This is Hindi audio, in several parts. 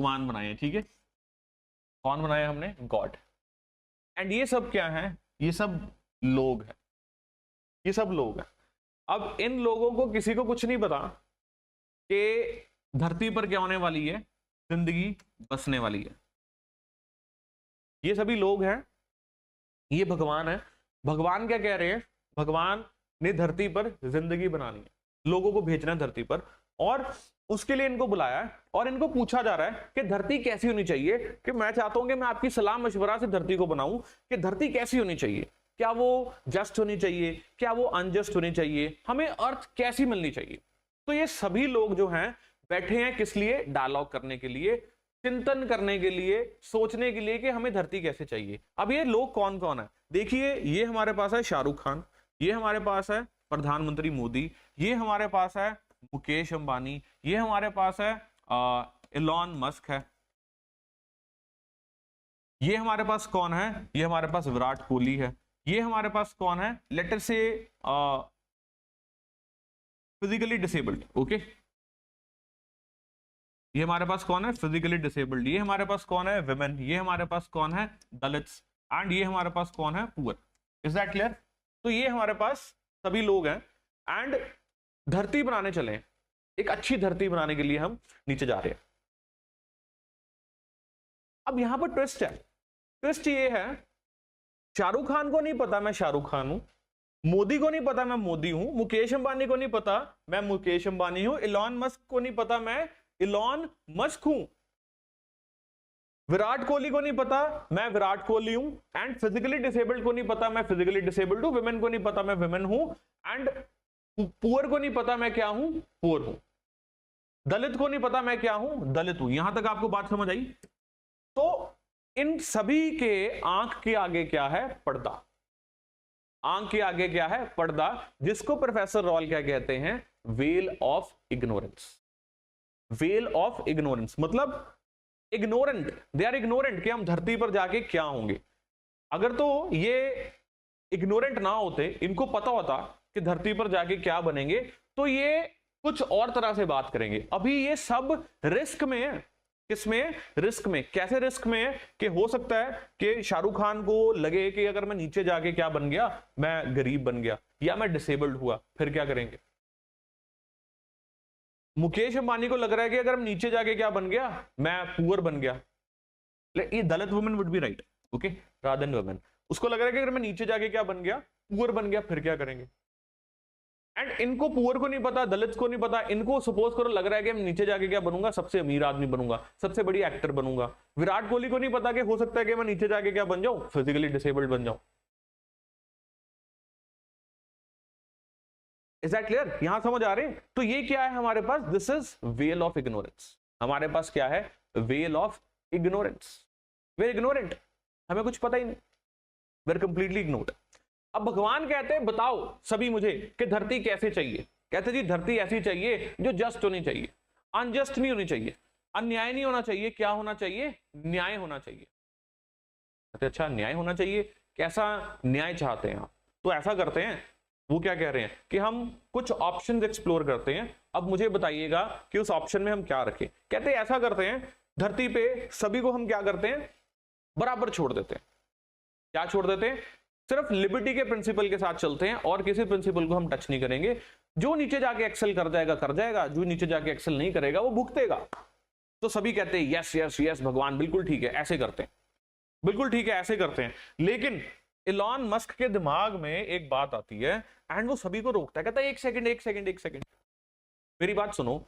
भगवान बनाए हैं, ठीक है। कौन बनाया हमने? गॉड। एंड ये सब क्या है? ये सब लोग हैं, ये सब लोग हैं। अब इन लोगों को किसी को कुछ नहीं पता कि धरती पर क्या होने वाली है, जिंदगी बसने वाली है। ये सभी लोग हैं, ये भगवान है। भगवान क्या कह रहे हैं? भगवान ने धरती पर जिंदगी बनानी है, लोगों को भेजना है धरती पर, और उसके लिए इनको बुलाया है। और इनको पूछा जा रहा है कि धरती कैसी होनी चाहिए, कि मैं चाहता हूं कि मैं आपकी सलाह मशवरा से धरती को बनाऊं कि धरती कैसी होनी चाहिए। क्या वो जस्ट होनी चाहिए, क्या वो अनजस्ट होनी चाहिए, हमें अर्थ कैसी मिलनी चाहिए। तो ये सभी लोग जो हैं बैठे हैं किस लिए? डायलॉग करने के लिए, चिंतन करने के लिए, सोचने के लिए कि हमें धरती कैसे चाहिए। अब ये लोग कौन कौन है? देखिए, ये हमारे पास है शाहरुख खान, ये हमारे पास है प्रधानमंत्री मोदी, ये हमारे पास है मुकेश अंबानी, ये हमारे पास है इलॉन मस्क है, ये हमारे पास कौन है? ये हमारे पास विराट कोहली है, ये हमारे पास कौन है? लेटर से फिजिकली डिसेबल्ड, ओके। ये हमारे पास कौन है? Physically disabled. ये हमारे पास कौन है? विमेन। ये हमारे पास कौन है? दलित्स। एंड ये हमारे पास कौन है? पुअर। Is that clear? तो ये हमारे पास सभी लोग हैं एंड धरती बनाने चले, एक अच्छी धरती बनाने के लिए हम नीचे जा रहे हैं। अब यहां पर ट्विस्ट है। ट्विस्ट ये है, शाहरुख खान को नहीं पता मैं शाहरुख खान हूं, मोदी को नहीं पता मैं मोदी हूं, मुकेश अंबानी को नहीं पता मैं मुकेश अंबानी हूं, इलॉन मस्क को नहीं पता मैं इलॉन मस्क हूं, विराट कोहली को नहीं पता मैं विराट कोहली हूं, एंड फिजिकली डिसेबल्ड को नहीं पता मैं फिजिकली डिसेबल्ड हूं, विमेन को नहीं पता मैं विमेन हूं, एंड पुअर को नहीं पता मैं क्या हूं? पुअर हूं। दलित को नहीं पता मैं क्या हूं? दलित हूं। यहां तक आपको बात समझ आई? तो इन सभी के आंख के आगे क्या है? पर्दा। आंख के आगे क्या है? पर्दा, जिसको प्रोफेसर रॉल क्या कहते हैं? Well of ignorance. Well of ignorance मतलब इग्नोरेंट, दे आर इग्नोरेंट कि हम धरती पर जाके क्या होंगे। अगर तो ये इग्नोरेंट ना होते, इनको पता होता कि धरती पर जाके क्या बनेंगे, तो ये कुछ और तरह से बात करेंगे। अभी ये सब रिस्क में है। किसमें? रिस्क में। कैसे रिस्क में है? कि हो सकता है कि शाहरुख खान को लगे कि अगर मैं नीचे जाके क्या बन गया, मैं गरीब बन गया या मैं डिसेबल्ड हुआ, फिर क्या करेंगे। मुकेश अंबानी को लग रहा है कि अगर हम नीचे जाके क्या बन गया, मैं पुअर बन गया। ये Dalit women would be right, okay, rather than women. उसको लग रहा है कि अगर मैं नीचे जाके क्या बन गया, पुअर बन गया, फिर क्या करेंगे। एंड इनको पुअर को नहीं पता, दलित को नहीं पता, इनको सपोज करो लग रहा है कि मैं नीचे जाके क्या बनूंगा, सबसे अमीर आदमी बनूंगा, सबसे बड़ी एक्टर बनूंगा। विराट कोहली को नहीं पता कि हो सकता है कि मैं नीचे जाके क्या बन जाऊं, फिजिकली डिसेबल्ड बन जाऊं। Is that clear? यहां समझ आ रहे हैं? तो ये क्या है हमारे पास? This is well of ignorance. हमारे पास क्या है? Well of ignorance. वे इग्नोरेंट, हमें कुछ पता ही नहीं, वे कंप्लीटली इग्नोर्ड। अब भगवान कहते हैं बताओ सभी मुझे कि धरती कैसे चाहिए। कहते जी धरती ऐसी चाहिए जो जस्ट होनी चाहिए, अनजस्ट नहीं होनी चाहिए, अन्याय नहीं होना चाहिए। क्या होना चाहिए? न्याय होना चाहिए। कहते अच्छा न्याय होना चाहिए, कैसा न्याय चाहते हैं आप? तो ऐसा करते हैं, वो क्या कह रहे हैं कि हम कुछ ऑप्शंस एक्सप्लोर करते हैं। अब मुझे बताइएगा कि उस ऑप्शन में हम क्या रखें। कहते हैं ऐसा करते हैं, धरती पे सभी को हम क्या करते हैं? बराबर छोड़ देते हैं। क्या छोड़ देते हैं? सिर्फ लिबर्टी के प्रिंसिपल के साथ चलते हैं और किसी प्रिंसिपल को हम टच नहीं करेंगे। जो नीचे जाके एक्सेल कर जाएगा कर जाएगा, जो नीचे जाके एक्सेल नहीं करेगा वो भुगतेगा। तो सभी कहते हैं यस यस यस भगवान बिल्कुल ठीक है, ऐसे करते हैं, बिल्कुल ठीक है, ऐसे करते हैं। लेकिन इलॉन मस्क के दिमाग में एक बात आती है एंड वो सभी को रोकता है, कहता है एक सेकंड एक सेकंड एक सेकंड, मेरी बात सुनो।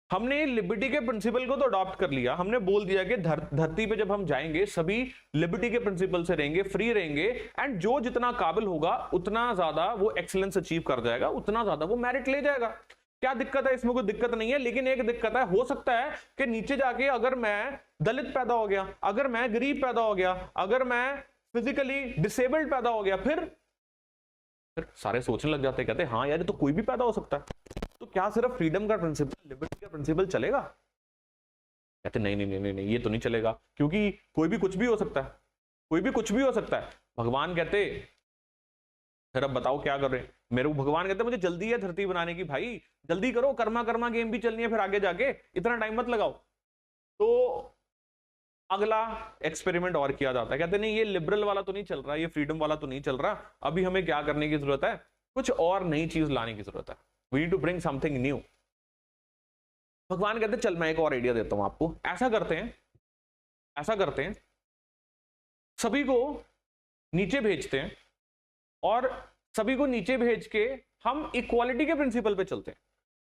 हमने लिबर्टी के प्रिंसिपल को तो अडॉप्ट कर लिया, हमने बोल दिया कि धरती पे जब हम जाएंगे सभी लिबर्टी के प्रिंसिपल से रहेंगे, फ्री रहेंगे, एंड जो जितना काबिल होगा उतना ज्यादा वो एक्सीलेंस अचीव कर जाएगा, उतना ज्यादा वो मेरिट ले जाएगा। क्या दिक्कत है? इसमें कोई दिक्कत नहीं है। लेकिन एक दिक्कत है, हो सकता है कि नीचे जाके अगर मैं दलित पैदा हो गया, अगर मैं गरीब पैदा हो गया, अगर मैं फिजिकली डिसेबल्ड पैदा हो गया, फिर सारे सोचने लग जाते, कहते हाँ यार ये तो कोई भी पैदा हो सकता है, तो क्या सिर्फ फ्रीडम का प्रिंसिपल, लिबर्टी का प्रिंसिपल चलेगा? कहते नहीं नहीं नहीं नहीं ये तो नहीं चलेगा, क्योंकि कोई भी कुछ भी हो सकता है, कोई भी कुछ भी हो सकता है। भगवान कहते फिर अब बताओ क्या कर रहे हैं? मेरे को भगवान कहते मुझे जल्दी है धरती बनाने की, भाई जल्दी करो, कर्मा कर्मा गेम भी चलनी है फिर आगे जाके, इतना टाइम मत लगाओ। तो अगला एक्सपेरिमेंट और किया जाता है, कहते नहीं ये लिबरल वाला तो नहीं चल रहा, ये फ्रीडम वाला तो नहीं चल रहा, अभी हमें क्या करने की जरूरत है, कुछ और नई चीज लाने की जरूरत है, we need to bring something new. भगवान कहते चल मैं एक और आइडिया देता हूं आपको, ऐसा करते हैं सभी को नीचे भेजते हैं और सभी को नीचे भेज के हम इक्वालिटी के प्रिंसिपल पे चलते हैं,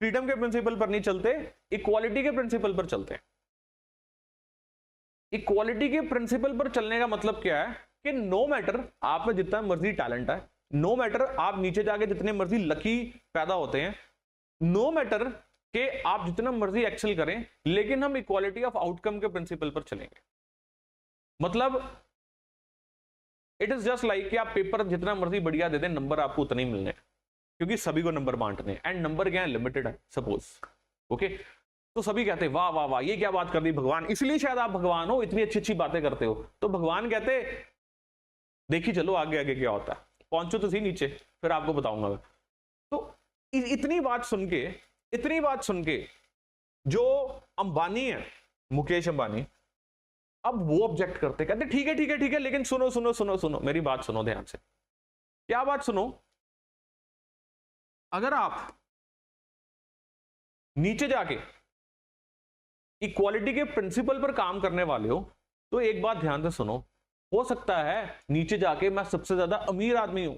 फ्रीडम के प्रिंसिपल पर नहीं चलते, इक्वालिटी के प्रिंसिपल पर चलते हैं। इक्वालिटी के प्रिंसिपल पर चलने का मतलब क्या है कि नो मैटर आप में जितना मर्जी टैलेंट है, नो मैटर आप नीचे जाके जितने मर्जी लकी पैदा होते हैं, नो मैटर कि आप जितना मर्जी एक्सेल करें, लेकिन हम इक्वालिटी ऑफ आउटकम के प्रिंसिपल पर चलेंगे। मतलब इट इज जस्ट लाइक कि आप पेपर जितना मर्जी बढ़िया दे दें, नंबर आपको उतने ही मिलने हैं, क्योंकि सभी को नंबर बांटने हैं, एंड नंबर क्या है, लिमिटेड है सपोज, ओके। तो सभी कहते हैं वाह वाह वाह ये क्या बात कर दी भगवान, इसलिए शायद आप भगवान हो, इतनी अच्छी अच्छी बातें करते हो। तो भगवान कहते देखिए चलो आगे आगे क्या होता है, पहुंचो तो सही नीचे, फिर आपको बताऊंगा मैं। तो इतनी बात सुन के जो अंबानी है, मुकेश अंबानी, अब वो ऑब्जेक्ट करते, कहते ठीक है, लेकिन सुनो मेरी बात सुनो ध्यान से। क्या बात सुनो, अगर आप नीचे जाके इक्वालिटी के प्रिंसिपल पर काम करने वाले हो, तो एक बात ध्यान से सुनो, हो सकता है नीचे जाके मैं सबसे ज्यादा अमीर आदमी हूं,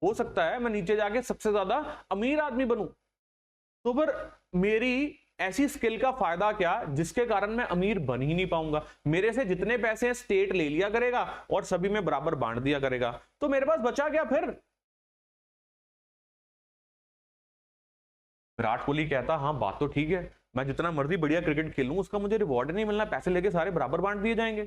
हो सकता है मैं नीचे जाके सबसे ज्यादा अमीर आदमी बनूं, तो फिर मेरी ऐसी स्किल का फायदा क्या जिसके कारण मैं अमीर बन ही नहीं पाऊंगा। मेरे से जितने पैसे हैं स्टेट ले लिया करेगा और सभी में बराबर बांट दिया करेगा, तो मेरे पास बचा क्या फिर। विराट कोहली कहता हाँ बात तो ठीक है, मैं जितना मर्जी बढ़िया क्रिकेट खेलूं उसका मुझे रिवॉर्ड नहीं मिलना, पैसे लेके सारे बराबर बांट दिए जाएंगे।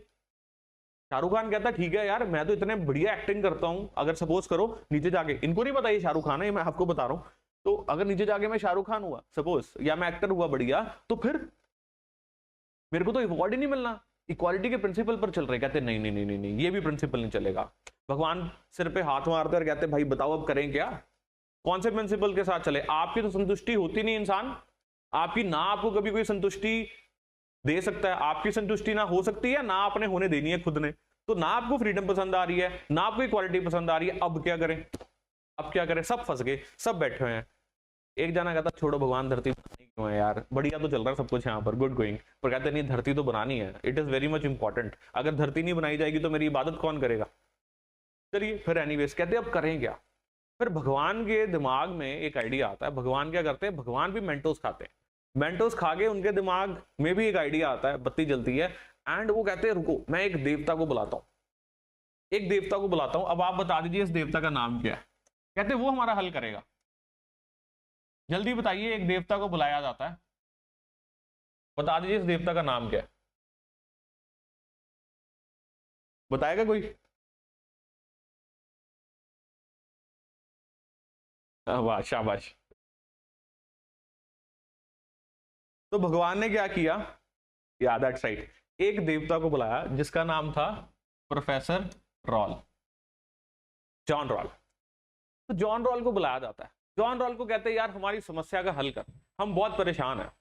शाहरुख खान कहता ठीक है यार मैं तो इतने बढ़िया एक्टिंग करता हूं, अगर सपोज करो नीचे जाके, इनको नहीं पता ये शाहरुख खान है, मैं आपको बता रहा हूं, तो अगर नीचे जाके मैं शाहरुख खान हुआ सपोज, या मैं एक्टर हुआ बढ़िया, तो फिर मेरे को तो रिवॉर्ड ही नहीं मिलना। इक्वालिटी के प्रिंसिपल पर चल रहे, कहते नहीं नहीं नहीं नहीं नहीं ये भी प्रिंसिपल नहीं चलेगा। भगवान सिर पे हाथ मारते और कहते भाई बताओ अब करें क्या, कौन से प्रिंसिपल के साथ चले। आपकी तो संतुष्टि होती नहीं इंसान, आपकी ना आपको कभी कोई संतुष्टि दे सकता है, आपकी संतुष्टि ना हो सकती है ना आपने होने देनी है खुद ने, तो ना आपको फ्रीडम पसंद आ रही है ना आपको इक्वालिटी पसंद आ रही है, अब क्या करें, अब क्या करें, सब फंस गए, सब बैठे हुए हैं। एक जना कहता छोड़ो भगवान धरती बनानी क्यों है यार, बढ़िया तो चल रहा है सब कुछ यहाँ पर, गुड गोइंग, पर कहते नहीं धरती तो बनानी है, it is very much important, अगर धरती नहीं बनाई जाएगी तो मेरी इबादत कौन करेगा। चलिए फिर एनीवेज कहते अब करें क्या। फिर भगवान के दिमाग में एक आइडिया आता है, भगवान क्या करते हैं, भगवान भी मेंटोस खाते हैं, मेंटोस खा के उनके दिमाग में भी एक आइडिया आता है, बत्ती जलती है, एंड वो कहते हैं रुको मैं एक देवता को बुलाता हूं, एक देवता को बुलाता हूं, अब आप बता दीजिए इस देवता का नाम क्या है। कहते वो हमारा हल करेगा, जल्दी बताइए, एक देवता को बुलाया जाता है, बता दीजिए इस देवता का नाम क्या है, बताएगा कोई। वाह शाबाश। तो भगवान ने क्या किया, या दैट्स राइट, एक देवता को बुलाया जिसका नाम था प्रोफेसर रॉल, जॉन रॉल। तो जॉन रॉल को बुलाया जाता है, जॉन रॉल को कहते हैं यार हमारी समस्या का हल कर, हम बहुत परेशान हैं,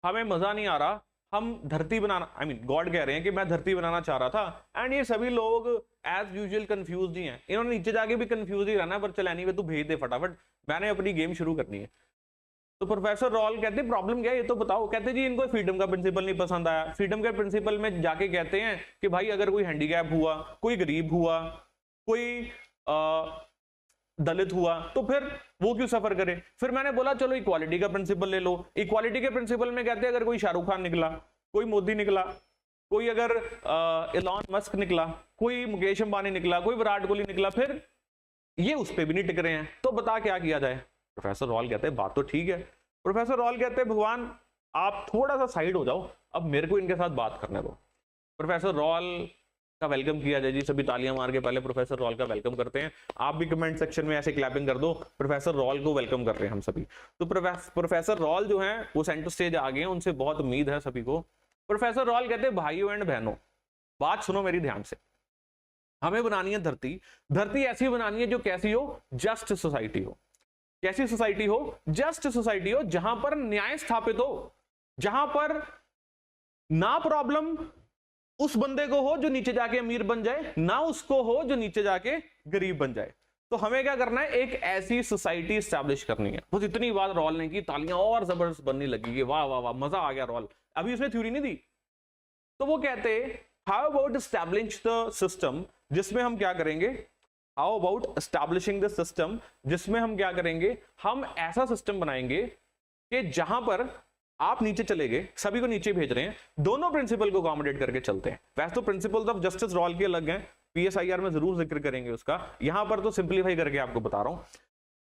हमें मजा नहीं आ रहा, हम धरती बनाना, आई मीन गॉड कह रहे हैं कि मैं धरती बनाना चाह रहा था, एंड ये सभी लोग एज यूजुअल कंफ्यूज ही हैं, इन्होंने नीचे जाके भी कंफ्यूज ही रहना है, पर चल एनीवे तू भेज दे फटाफट, मैंने अपनी गेम शुरू करनी है। तो प्रोफेसर रॉल कहते प्रॉब्लम क्या है ये तो बताओ। कहते जी इनको फ्रीडम का प्रिंसिपल नहीं पसंद आया, फ्रीडम के प्रिंसिपल में जाके कहते हैं कि भाई अगर कोई हैंडीकैप हुआ, कोई गरीब हुआ, कोई दलित हुआ, तो फिर वो क्यों सफर करे। फिर मैंने बोला चलो इक्वालिटी का प्रिंसिपल ले लो, इक्वालिटी के प्रिंसिपल में कहते हैं अगर कोई शाहरुख खान निकला, कोई मोदी निकला, कोई अगर एलॉन मस्क निकला, कोई मुकेश अंबानी निकला, कोई विराट कोहली निकला, फिर ये उस पर भी नहीं टिक रहे हैं, तो बता क्या किया जाए। प्रोफेसर रॉल कहते हैं बात तो ठीक है। प्रोफेसर रॉल कहते हैं भगवान आप थोड़ा सा साइड हो जाओ, अब मेरे को इनके साथ बात करने दो। प्रोफेसर रॉल का वेलकम किया जाए जी, सभी तालियां मार के पहले प्रोफेसर रॉल का वेलकम करते हैं। आप भी कमेंट सेक्शन में ऐसे क्लैपिंग कर दो, प्रोफेसर रॉल को वेलकम कर रहे हैं हम सभी। तो प्रोफेसर रॉल जो है वो सेंटर स्टेज आ गए हैं, उनसे बहुत उम्मीद है सभी को। प्रोफेसर रॉल कहते हैं भाइयों एंड बहनों बात सुनो मेरी ध्यान से, हमें बनानी है धरती, धरती ऐसी बनानी है जो कैसी हो, जस्ट सोसाइटी हो। कैसी सोसाइटी हो, जस्ट सोसाइटी हो, जहां पर न्याय स्थापित हो, जहां पर ना प्रॉब्लम उस बंदे को हो जो नीचे जाके अमीर बन जाए, ना उसको हो जो नीचे जाके गरीब बन जाए। तो हमें क्या करना है, एक ऐसी सोसाइटी स्टैब्लिश करनी है। बस इतनी बात रॉल ने की, तालियां और जबरदस्त बनने लगी कि वाह वाह वाह, मजा आ गया रॉल, अभी उसने थ्योरी नहीं दी। तो वो कहते how about establish the system, जिसमें हम क्या करेंगे, how about establishing the system, जिसमें हम क्या करेंगे, हम ऐसा सिस्टम बनाएंगे कि जहां पर आप नीचे चले गए, सभी को नीचे भेज रहे हैं, दोनों प्रिंसिपल को अकोमोडेट करके चलते हैं। वैसे तो प्रिंसिपल्स ऑफ जस्टिस रॉल के अलग हैं, पीएसआईआर में जरूर जिक्र करेंगे उसका, यहां पर तो सिंपलीफाई करके आपको बता रहा हूं।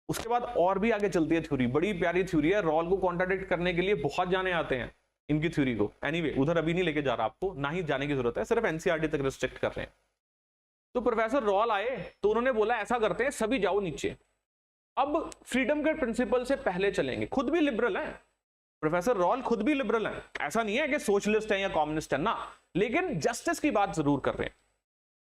उसके बाद और भी आगे चलती है थ्योरी, बड़ी प्यारी थ्योरी है, रॉल को कॉन्ट्राडिक्ट करने के लिए बहुत जाने आते हैं इनकी थ्योरी को। एनीवे उधर अभी नहीं लेके जा रहा आपको, ना ही जाने की जरूरत है, सिर्फ एनसीईआरटी तक रिस्ट्रिक्ट कर रहे हैं। तो प्रोफेसर रॉल आए तो उन्होंने बोला ऐसा करते हैं, सभी जाओ नीचे। अब फ्रीडम के प्रिंसिपल से पहले चलेंगे, खुद भी लिबरल है प्रोफेसर रॉल, खुद भी लिबरल है, ऐसा नहीं है कि सोशलिस्ट है या कम्युनिस्ट है ना, लेकिन जस्टिस की बात जरूर कर रहे हैं।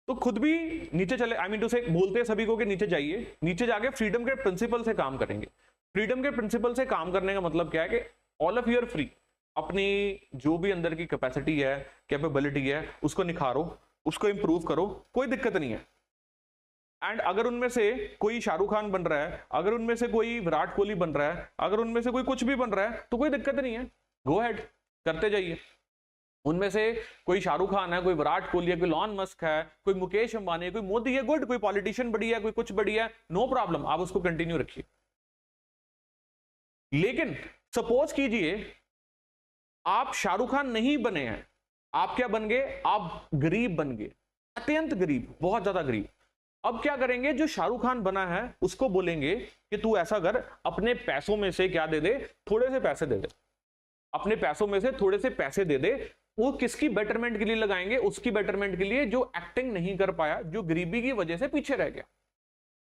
तो खुद भी नीचे चले, आई मीन टू से बोलते हैं सभी को कि नीचे जाइए, नीचे जाके फ्रीडम के प्रिंसिपल से काम करेंगे। फ्रीडम के प्रिंसिपल से काम करने का मतलब क्या है कि all of you are free, अपनी जो भी अंदर की कैपेसिटी है, कैपेबिलिटी है, उसको निखारो, उसको इंप्रूव करो, कोई दिक्कत नहीं है। एंड अगर उनमें से कोई शाहरुख खान बन रहा है, अगर उनमें से कोई विराट कोहली बन रहा है, अगर उनमें से कोई कुछ भी बन रहा है, तो कोई दिक्कत नहीं है, गो हेड करते जाइए। उनमें से कोई शाहरुख खान है, कोई विराट कोहली है, कोई लॉन मस्क है, कोई मुकेश अंबानी है, कोई मोदी है, गुड, कोई पॉलिटिशियन बढ़िया है, कोई कुछ बढ़िया है, नो प्रॉब्लम, आप उसको कंटिन्यू रखिए। लेकिन सपोज कीजिए आप शाहरुख खान नहीं बने हैं, आप क्या बन गए, आप गरीब बन गए, अत्यंत गरीब, बहुत ज्यादा गरीब। अब क्या करेंगे, जो शाहरुख खान बना है उसको बोलेंगे कि तू ऐसा कर, अपने पैसों में से क्या दे दे, थोड़े से पैसे दे दे, अपने पैसों में से थोड़े से पैसे दे दे। वो किसकी बेटरमेंट के लिए लगाएंगे, उसकी बेटरमेंट के लिए जो एक्टिंग नहीं कर पाया, जो गरीबी की वजह से पीछे रह गया।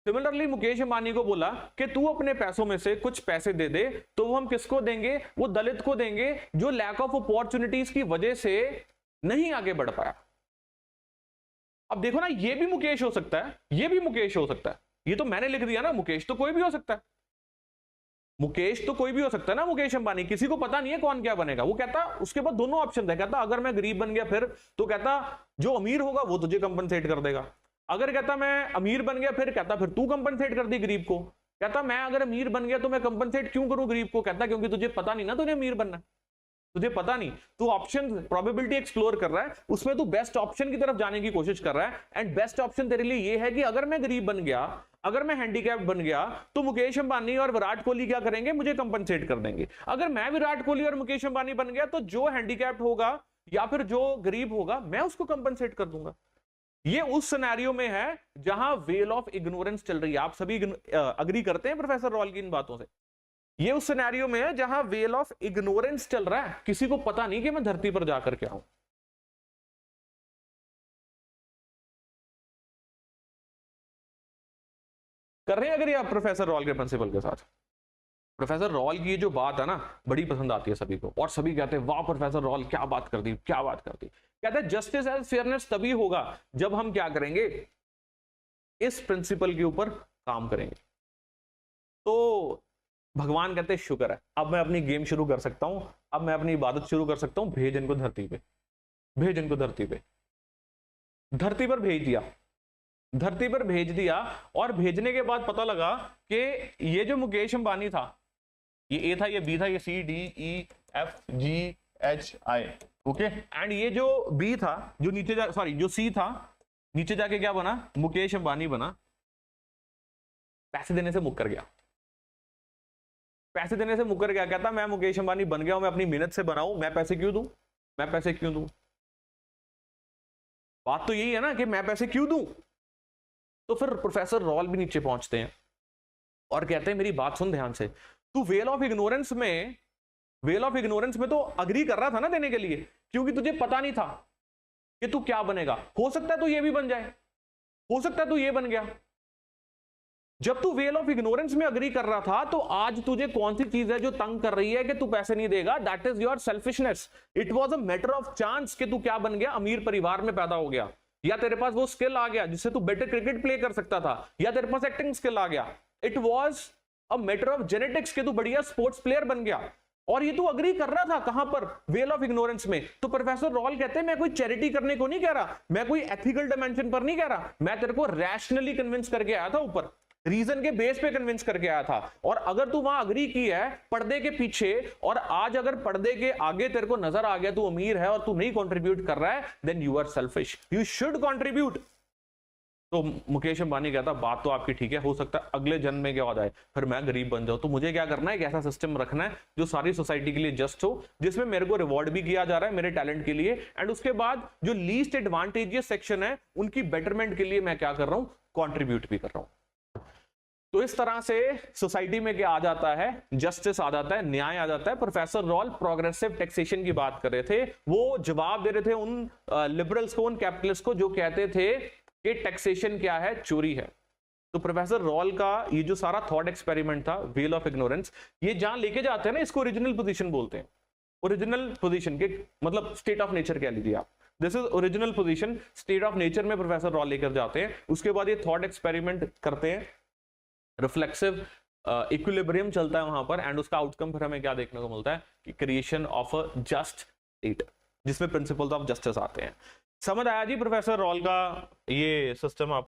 सिमिलरली मुकेश अंबानी को बोला कि तू अपने पैसों में से कुछ पैसे दे दे, तो वो हम किसको देंगे, वो दलित को देंगे जो लैक ऑफ अपॉर्चुनिटीज की वजह से नहीं आगे बढ़ पाया। अब देखो ना, ये भी मुकेश हो सकता है, ये भी मुकेश हो सकता है, ये तो मैंने लिख दिया ना, मुकेश तो कोई भी हो सकता है, मुकेश तो कोई भी हो सकता है ना, मुकेश अंबानी, किसी को पता नहीं है कौन क्या बनेगा। वो कहता उसके बाद दोनों ऑप्शन है, कहता अगर मैं गरीब बन गया फिर, तो कहता जो अमीर होगा वो तुझे कंपनसेट कर देगा। अगर कहता मैं अमीर बन गया फिर, कहता फिर तू कंपनसेट कर दी गरीब को। कहता मैं अगर अमीर बन गया तो मैं कंपनसेट क्यों करूं गरीब को, कहता क्योंकि तुझे पता नहीं ना तुझे अमीर बनना, तुझे पता नहीं, तू ऑप्शन प्रोबेबिलिटी एक्सप्लोर कर रहा है, उसमें तू बेस्ट ऑप्शन की तरफ जाने की कोशिश कर रहा है। एंड बेस्ट ऑप्शन तेरे लिए ये है कि अगर मैं गरीब बन गया, अगर मैं हैंडीकैप बन गया, तो मुकेश अंबानी और विराट कोहली क्या करेंगे, मुझे कंपनसेट कर देंगे। अगर मैं विराट कोहली और मुकेश अंबानी बन गया, तो जो हैंडीकैप्ड होगा या फिर जो गरीब होगा, मैं उसको कंपनसेट कर दूंगा। ये उस सिनेरियो में है जहां वेल ऑफ इग्नोरेंस चल रही है। आप सभी अग्री करते हैं प्रोफेसर रॉल की इन बातों से? ये उस सिनेरियो में है जहां वेल ऑफ इग्नोरेंस चल रहा है, किसी को पता नहीं कि मैं धरती पर जाकर के आऊं। कर रहे हैं अगर आप प्रोफेसर रॉल के प्रिंसिपल के साथ? प्रोफेसर रॉल की जो बात है ना, बड़ी पसंद आती है सभी को, और सभी कहते हैं वाह प्रोफेसर रॉल क्या बात कर दी, क्या बात कर दी। कहते हैं जस्टिस एंड फेयरनेस तभी होगा जब हम क्या करेंगे, इस प्रिंसिपल के ऊपर काम करेंगे। तो भगवान कहते हैं शुक्र है, अब मैं अपनी गेम शुरू कर सकता हूं, अब मैं अपनी इबादत शुरू कर सकता हूं, भेज इनको धरती पे, भेज इनको धरती पे। धरती पर भेज दिया, धरती पर भेज दिया, और भेजने के बाद पता लगा कि ये जो मुकेश अंबानी था, ये ए था, ये बी था, ये C D E F G H I, okay, and ये जो बी था, जो नीचे जा, सॉरी जो सी था, नीचे जाके क्या बना, मुकेश अंबानी बना। पैसे देने से मुक्कर गया, पैसे देने से मुक्कर गया, कहता मैं मुकेश अंबानी बन गया हूं, मैं अपनी मेहनत से बनाऊं, मैं पैसे क्यों दूं, मैं पैसे क्यों दूं। बात तो यही है ना कि मैं पैसे क्यों दूं। तो फिर प्रोफेसर रॉल भी नीचे पहुंचते हैं और कहते हैं मेरी बात सुन ध्यान से, तू वेल ऑफ इग्नोरेंस में, वेल ऑफ इग्नोरेंस में तो अग्री कर रहा था ना देने के लिए, क्योंकि तुझे पता नहीं था कि तू क्या बनेगा। हो सकता है तू ये भी बन जाए, हो सकता है तू ये बन गया। जब तू वेल ऑफ इग्नोरेंस में अग्री कर रहा था, तो आज तुझे कौन सी चीज है जो तंग कर रही है कि तू पैसे नहीं देगा? That is your selfishness. It was a matter of chance कि तू क्या बन गया, अमीर परिवार में पैदा हो गया, या तेरे पास वो स्किल आ गया जिससे तू बेटर क्रिकेट प्ले कर सकता था, या तेरे पास एक्टिंग स्किल आ गया। It was a matter of genetics कि तू बढ़िया स्पोर्ट्स प्लेयर बन गया। और ये तू अग्री कर रहा था कहां पर, वेल ऑफ इग्नोरेंस में। तो प्रोफेसर रॉल कहते हैं मैं कोई चैरिटी करने को नहीं कह रहा, मैं कोई एथिकल डायमेंशन पर नहीं कह रहा, मैं तेरे को रैशनली कन्विंस करके आया था, ऊपर रीजन के बेस पे कन्विंस करके आया था। और अगर तू वहां अग्री की है पर्दे के पीछे, और आज अगर पर्दे के आगे तेरे को नजर आ गया तू अमीर है और तू नहीं कंट्रीब्यूट कर रहा है, then you are selfish, you should contribute. तो मुकेश अंबानी कहता बात तो आपकी ठीक है, हो सकता है अगले जन्म में क्या हो जाए, फिर मैं गरीब बन जाऊं, तो मुझे क्या करना है, एक ऐसा सिस्टम रखना है जो सारी सोसाइटी के लिए जस्ट हो, जिसमें मेरे को रिवॉर्ड भी किया जा रहा है मेरे टैलेंट के लिए, एंड उसके बाद जो लीस्ट एडवांटेजियस सेक्शन है उनकी बेटरमेंट के लिए मैं क्या कर रहा हूं, कॉन्ट्रीब्यूट भी कर रहा हूं। तो इस तरह से सोसाइटी में क्या आ जाता है, जस्टिस आ जाता है, न्याय आ जाता है। प्रोफेसर रॉल प्रोग्रेसिव टैक्सेशन की बात कर रहे थे, वो जवाब दे रहे थे उन लिबरल्स को, उन कैपिटलिस्ट को जो कहते थे कि टैक्सेशन क्या है, चोरी है। तो प्रोफेसर रॉल का ये जो सारा थॉट एक्सपेरिमेंट था, वेल ऑफ इग्नोरेंस, ये जहां लेके जाते हैं ना, इसको ओरिजिनल पोजीशन बोलते हैं। ओरिजिनल पोजीशन के मतलब स्टेट ऑफ नेचर कह लीजिए आप, this is original position, state of nature में प्रोफेसर रॉल लेकर जाते हैं। उसके बाद ये थॉट एक्सपेरिमेंट करते हैं, रिफ्लेक्सिव इक्विलिब्रियम चलता है वहां पर, एंड उसका आउटकम फिर हमें क्या देखने को मिलता है कि creation of a just state, जिसमें प्रिंसिपल्स ऑफ जस्टिस आते हैं। समझ आया जी प्रोफेसर रॉल का ये सिस्टम आप